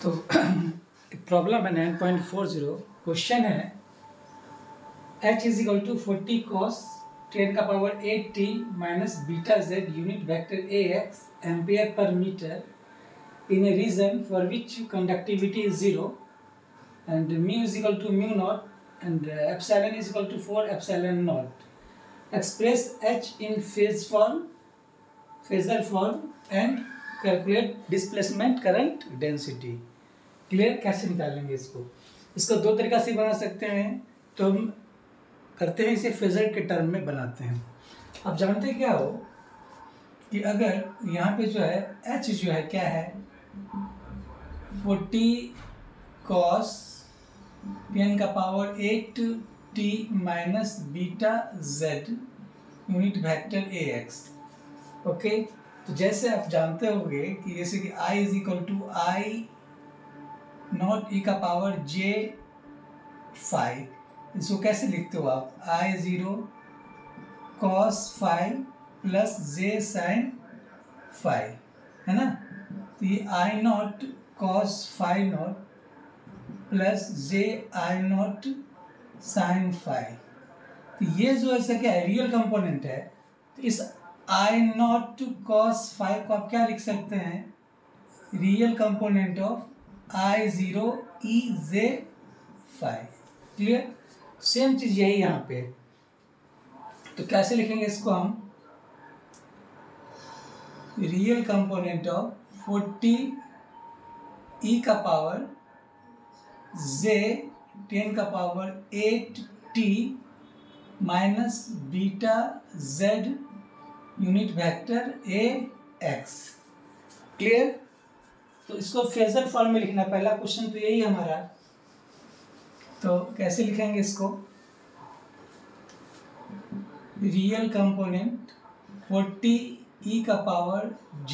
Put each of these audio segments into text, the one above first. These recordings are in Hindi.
तो प्रॉब्लम है 9.40। क्वेश्चन है h is equal to 40 cos 10 का power 8t minus beta z unit vector ax ampere पर metre in a region for which conductivity is 0 and mu is equal to mu naught and epsilon is equal to 4 epsilon naught. Express h in phasor form and calculate displacement current density. Clear? कैसे निकालेंगे इसको दो तरीका से बना सकते हैं। तो हम करते हैं इसे फेजर के टर्म में बनाते हैं। आप जानते क्या हो कि अगर यहाँ पे जो है h जो है क्या है 40 cos 10 का power 8t minus beta z unit vector ax। Okay, तो जैसे आप जानते होंगे कि जैसे कि i is equal to I nought E का पावर j 5, इसको कैसे लिखते हो आप I0 cos 5 plus j sin 5, है ना। तो ये I not cos 5 not plus j I not sin 5। तो ये जो ऐसा क्या है रियल कंपोनेंट है। तो इस I नॉट cos 5 को आप क्या लिख सकते हैं real component of I0 e j 5। Clear? Same चीज यही यहाँ पे। तो कैसे लिखेंगे इसको हम रियल कंपोनेंट ऑफ 40 e का पावर j 10 का power 8t minus beta z unit vector ax। Clear? तो इसको फेजर फॉर्म में लिखना, पहला क्वेश्चन तो यही हमारा। तो कैसे लिखेंगे इसको रियल कंपोनेंट 40 e का पावर j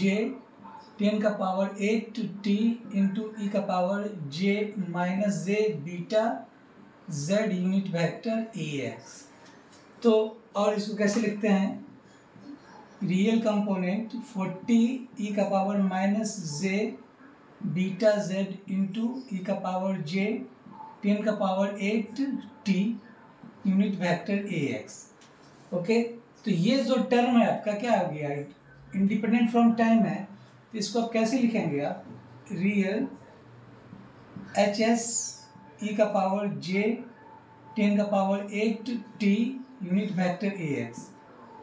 10 का पावर 8t इंटू e का power j minus j beta z unit vector ax। तो और इसको कैसे लिखते हैं रियल कंपोनेंट 40 e का power minus j beta z into e का पावर j 10 का power 8t unit vector ax। Okay, तो ये जो टर्म है आपका क्या आ गया इंडिपेंडेंट फ्रॉम टाइम है। तो इसको आप कैसे लिखेंगे आप रियल एच एस ई का पावर j 10 का power 8t unit vector ax।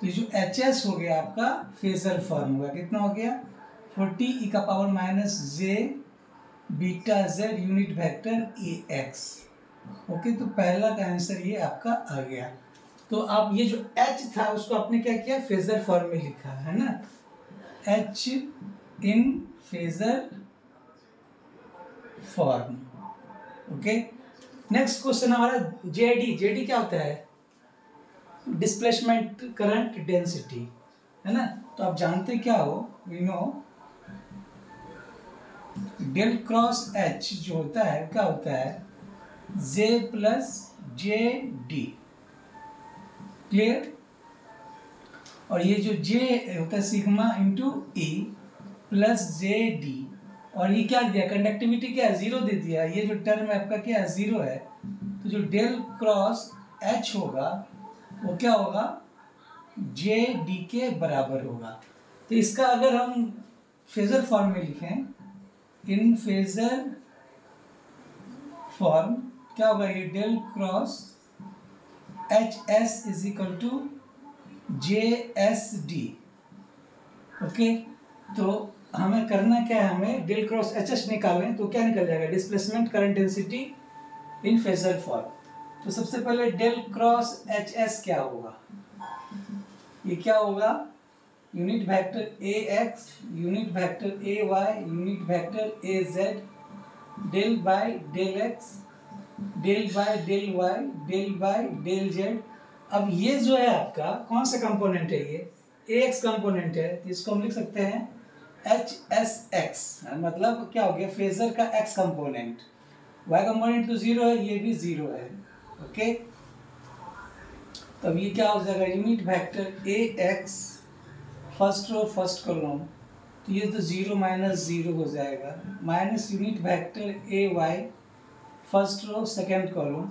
तो जो एच एस हो गया आपका फेजर फॉर्म होगा, कितना हो गया 40 e का power minus j beta z unit vector ax। Okay, तो पहला का आंसर ये आपका आ गया। तो आप ये जो h था उसको आपने क्या किया फेजर फॉर्म में लिखा है ना, h in phasor form. Okay, next question हमारा जेडी क्या होता है डिस्प्लेसमेंट करंट डेंसिटी, है ना। तो आप जानते क्या हो we know del cross h जो होता है क्या होता है j plus J D. Clear? और ये जो j होता है sigma into E plus J D, और ये क्या दिया कंडक्टिविटी क्या है 0 दे दिया। ये जो टर्म है आपका क्या है 0 है। तो जो डेल क्रॉस h होगा वो क्या होगा जे डी के बराबर होगा। तो इसका अगर हम फेजर फॉर्म में लिखें इन फेजर फॉर्म क्या होगा ये del cross H S is equal to J S D. Okay, तो हमें करना क्या है हमें डेल क्रॉस एच एस निकालें तो क्या निकल जाएगा displacement current density in phasor form. तो सबसे पहले डेल क्रॉस एच एस क्या होगा ये क्या होगा unit vector A X unit vector A Y unit vector A Z del by del X del by del Y del by del Z. अब ये जो है आपका कौन सा कंपोनेंट है ये ए एक्स कंपोनेंट है, इसको हम लिख सकते हैं एच एस एक्स, मतलब क्या हो गया फेजर का एक्स कंपोनेंट। वाई कंपोनेंट तो 0 है, ये भी 0 है। ओके, तब ये क्या हो जाएगा unit vector A X first row first column तो ये तो 0 माइनस 0 हो जाएगा, minus unit vector A Y first row second column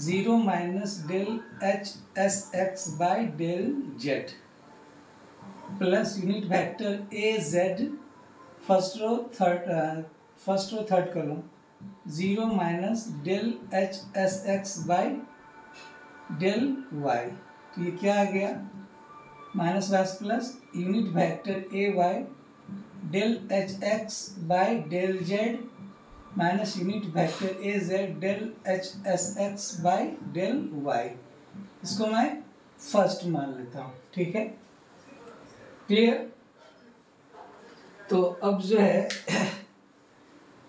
0 minus del H S X by del Z plus unit vector A Z first row third column 0 minus del H S X by del Y. तो ये क्या आ गया minus Y plus unit vector A Y del H x by del Z minus unit vector A Z del H S X by del Y. इसको मैं फर्स्ट मान लेता हूँ, ठीक है, क्लियर। तो अब जो है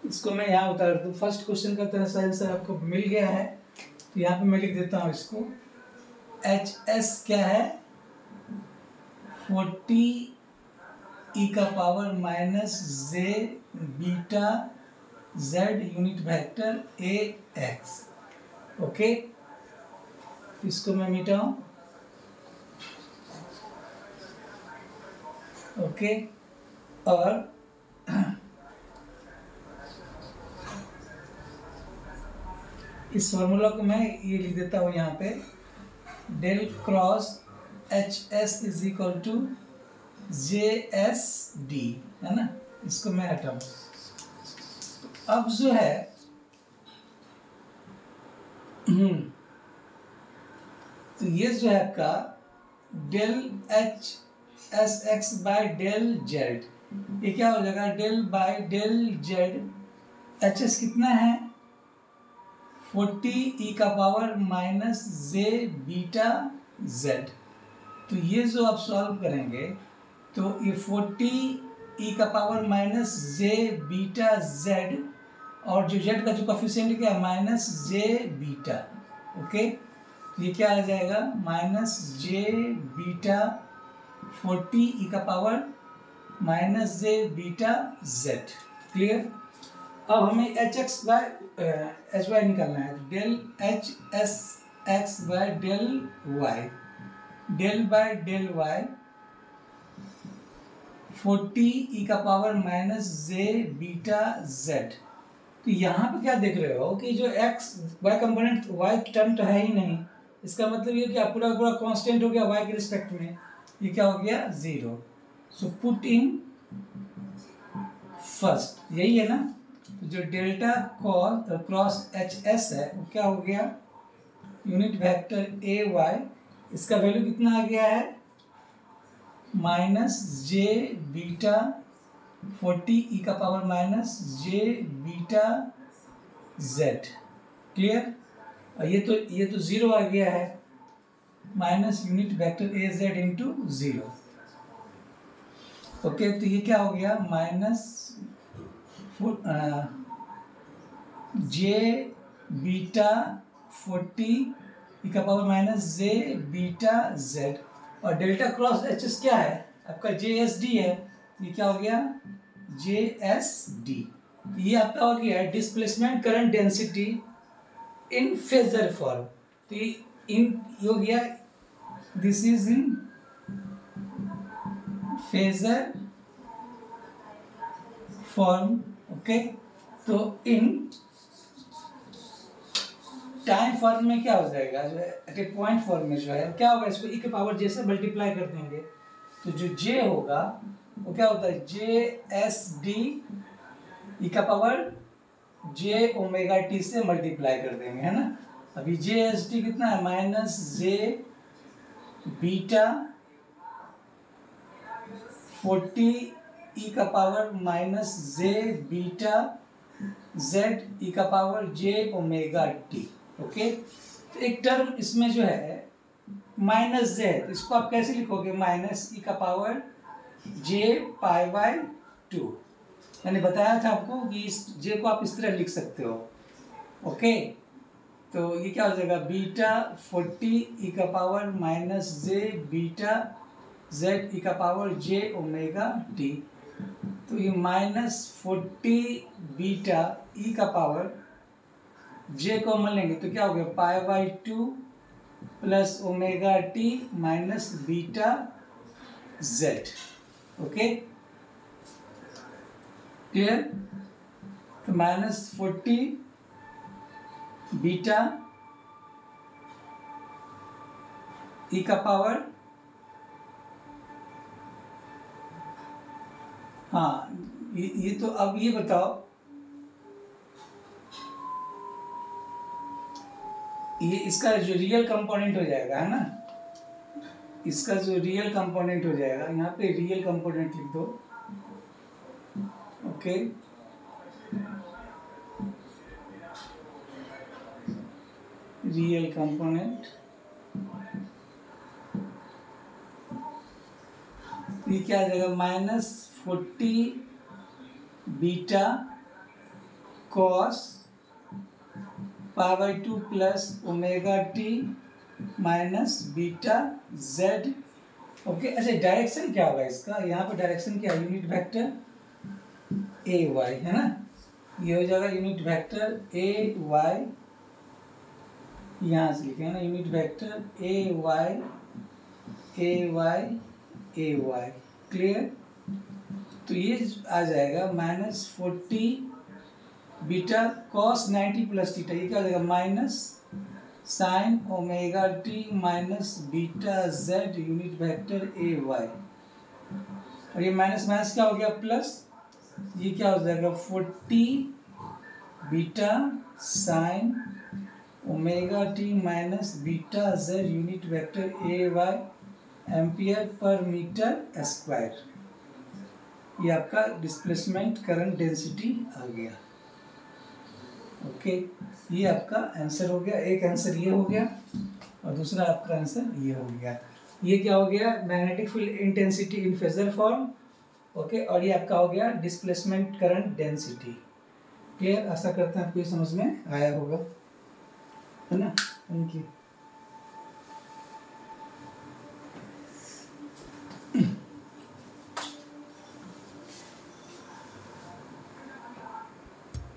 इसको मैं यहाँ उतार दूँ। फर्स्ट क्वेश्चन का तरह सा आंसर आपको मिल गया है, तो यहाँ पे मैं लिख देता हूँ इसको। एच एस क्या है 40 ई का power minus J beta Z unit vector A x. Okay, इसको मैं मिटाऊं। ओके, और इस फॉर्मूला को मैं ये लिख देता हूँ यहाँ पे, del cross H S is equal to J S D, है ना। इसको मैं हटाऊँ। अब जो है तो ये जो है आपका del H S X by del Z, ये क्या हो जाएगा del by del Z. H S कितना है 40 ई का power minus J beta Z. तो ये जो आप सॉल्व करेंगे तो ये 40 ई का power minus J beta Z और जो जेड का जो कोफिशिएंट क्या है माइनस जे बीटा। ओके, ये क्या आ जाएगा माइनस जे बीटा 40 ई का power minus J beta Z. Clear. अब हमें H X by H Y निकालना है। Del H S X by del Y, del by del Y 40 e का power minus J beta Z. तो यहाँ पे क्या देख रहे हो कि जो X Y component Y term तो है ही नहीं, इसका मतलब ये क्या पूरा पूरा कांस्टेंट हो गया वाई के रिस्पेक्ट में, ये क्या हो गया 0। सो पुट इन फर्स्ट, यही है ना। तो जो डेल्टा क्रॉस एच एस है वो क्या हो गया यूनिट वेक्टर ए वाई, इसका वैल्यू कितना आ गया है माइनस जे बीटा 40 ई का power minus J beta Z. Clear. और ये तो 0 आ गया है minus unit vector A Z into 0। Okay, तो ये क्या हो गया माइनस जे बीटा 40 ई का power minus J beta Z और डेल्टा क्रॉस एच एस क्या है आपका जे एस डी है, ये क्या हो गया जे एस डी। ये आपका हो गया displacement current density in phasor form. तो ये हो गया this is in phasor form. Okay, तो इन टाइम फॉर्म में क्या हो जाएगा जो है एट ए पॉइंट फॉर्म में जो है क्या होगा, इसको ई के पावर जे से मल्टीप्लाई कर देंगे तो जो जे होगा वो क्या होता है जे एस डी ई का पावर जे ओमेगा टी से मल्टीप्लाई कर देंगे, है ना। अभी जे एस डी कितना है माइनस जे बीटा 40 ई का power minus J beta Z ई का पावर जे ओमेगा टी। ओके, तो एक टर्म इसमें जो है माइनस जे है, तो इसको आप कैसे लिखोगे माइनस ई का पावर जे पाई बाय 2। मैंने बताया था आपको कि इस जे को आप इस तरह लिख सकते हो। ओके, तो ये क्या हो जाएगा बीटा 40 ई का power minus J beta Z ई का पावर जे ओमेगा टी। तो ये माइनस 40 बीटा ई का पावर जे को हम लेंगे तो क्या हो गया pi by 2 plus omega T minus beta Z. Okay, clear? तो -40 बीटा ई का पावर, हाँ ये तो अब ये बताओ, ये इसका जो रियल कंपोनेंट हो जाएगा है ना, इसका जो रियल कंपोनेंट हो जाएगा, यहाँ पे रियल कंपोनेंट लिख दो। ओके, रियल कंपोनेंट, ये क्या आ जाएगा? -40 beta cos π/2 plus omega T minus beta Z. Okay, अच्छा डायरेक्शन क्या होगा इसका? यहाँ पे डायरेक्शन क्या है? यूनिट वेक्टर ए वाई है ना, ये हो जाएगा यूनिट वेक्टर ए वाई, यहाँ से लिखे ना, unit vector A Y A Y A Y. Clear? तो ये आ जाएगा -40 बीटा कॉस 90 प्लस थीटा, ये क्या हो जाएगा? Minus sine omega T minus beta Z unit vector A Y, और ये माइनस माइनस क्या हो गया? प्लस, ये क्या हो जाएगा? 40 beta sine omega T minus beta Z unit vector A Y ampere पर मीटर स्क्वायर। ये आपका डिस्प्लेसमेंट करंट डेंसिटी आ गया। ओके, ये आपका आंसर हो गया। एक आंसर ये हो गया और दूसरा आपका आंसर ये हो गया। ये क्या हो गया? Magnetic field intensity in phasor form. Okay, और ये आपका हो गया डिस्प्लेसमेंट करंट डेंसिटी। क्लियर? आशा करते हैं आपको ये समझ में आया होगा, है ना? Thank you.